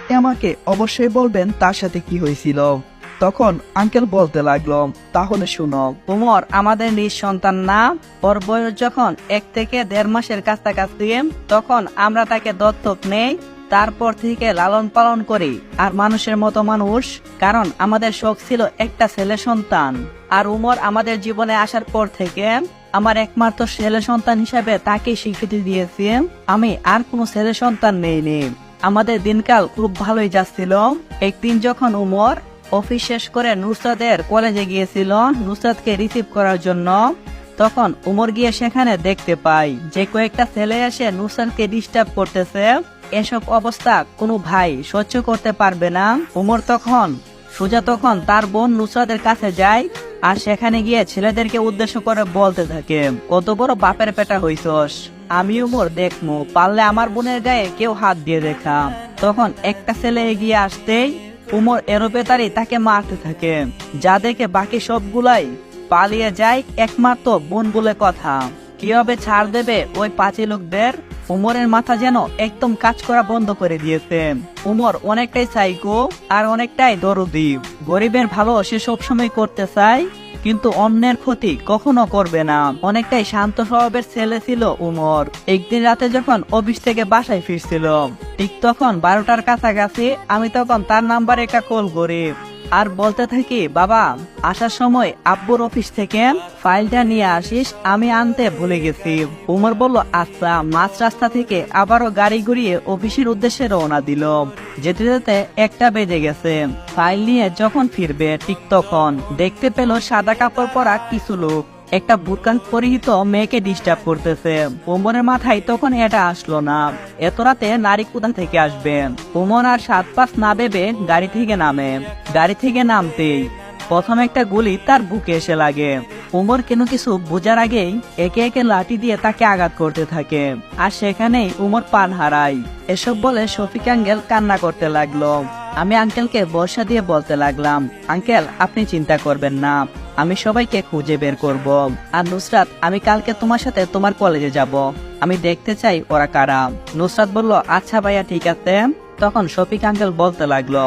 আপনি আমাকে অবশ্যই বলবেন তার সাথে কি হয়েছিল। তখন আঙ্কেল বলতে লাগলো, তাহলে শুনো। উমর আমাদের নিঃসন্তান না, ওর বয়স যখন 1 থেকে 1.5 মাসের কাছাকাছি তখন আমরা তাকে দত্তক নেই, তারপর থেকে লালন পালন করি আর মানুষের মতো মানুষ, কারণ আমাদের শখ ছিল একটা ছেলে সন্তান। আর উমর আমাদের জীবনে আসার পর থেকে আমার একমাত্র ছেলে সন্তান হিসাবে তাকে স্বীকৃতি দিয়েছি। আমি আর কোনো ছেলে সন্তান নেইনি। আমাদের দিনকাল খুব ভালোই যাচ্ছিল। একদিন যখন উমর অফিস শেষ করে নুসরাতের কলেজে গিয়েছিল নুসরাতকে রিসিভ করার জন্য, তখন উমর গিয়ে সেখানে দেখতে পাই যে কয়েকটা ছেলে এসে নুসরাতকে ডিস্টার্ব করতেছে। এসব অবস্থা কোনো ভাই সহ্য করতে পারবে না। উমর তখন তার বোন নুসরাতের কাছে যায় আর সেখানে গিয়ে ছেলেদেরকে উদ্দেশ্য করে বলতে থাকে, কত বড় বাপের পেটা হইছস, আমি উমর দেখমু, পারলে আমার বোনের গায়ে কেউ হাত দিয়ে দেখা। তখন একটা ছেলে এগিয়ে আসতেই উমর এরোপেতারি তাকে মারতে থাকে, যা দেখে বাকি সবগুলাই পালিয়ে যায়, একমাত্র বোন বলে কথা। কিভাবে ছাড় দেবে ওই পাঁচি লোকদের? উমরের মাথা যেন একদম কাজ করা বন্ধ করে দিয়েছে। উমর অনেকটাই সাইকো আর অনেকটাই দরদি। গরিবের ভালো সে সবসময় করতে চায়, কিন্তু অন্যের ক্ষতি কখনো করবে না। অনেকটাই শান্ত স্বভাবের ছেলে ছিল উমর। একদিন রাতে যখন অফিস থেকে বাসায় ফিরছিল, ঠিক তখন 12টার কাছাকাছি, আমি তখন তার নাম্বারে একটা কল করি আর বলতে থাকি, বাবা আসার সময় আব্বুর অফিস থেকে ফাইলটা নিয়ে আসিস, আমি আনতে ভুলে গেছি। উমর বলল আচ্ছা। মাঝ রাস্তা থেকে আবারও গাড়ি ঘুরিয়ে অফিসের উদ্দেশ্যে রওনা দিল। যেতে যেতে 1টা বেজে গেছে। ফাইল নিয়ে যখন ফিরবে ঠিক তখন দেখতে পেল সাদা কাপড় পরা কিছু লোক একটা বুরকা পরিহিত মেয়েকে ডিস্টার্ব করতেছে। উমরের মাথায় তখন এটা আসলো না, এত রাতে নারী কোথা থেকে আসবে। উমর আর 7-5 না ভেবে গাড়ি থেকে নামে। গাড়ি থেকে নামতেই প্রথম একটা গুলি তার বুকে এসে লাগে। উমর কিছু বোঝার আগেই একে একে লাঠি দিয়ে তাকে আঘাত করতে থাকে আর সেখানেই উমর প্রাণ হারায়। এসব বলে শফিক আঙ্কেল কান্না করতে লাগলো। আমি আঙ্কেলকে বর্ষা দিয়ে বলতে লাগলাম, আঙ্কেল আপনি চিন্তা করবেন না, আমি সবাইকে খুঁজে বের করব। আর নুসরাত, আমি কালকে তোমার সাথে তোমার কলেজে যাব, আমি দেখতে চাই ওরা কারা। নুসরাত বলল আচ্ছা ভাইয়া ঠিক আছে। তখন শফিক আঙ্কেল বলতে লাগলো,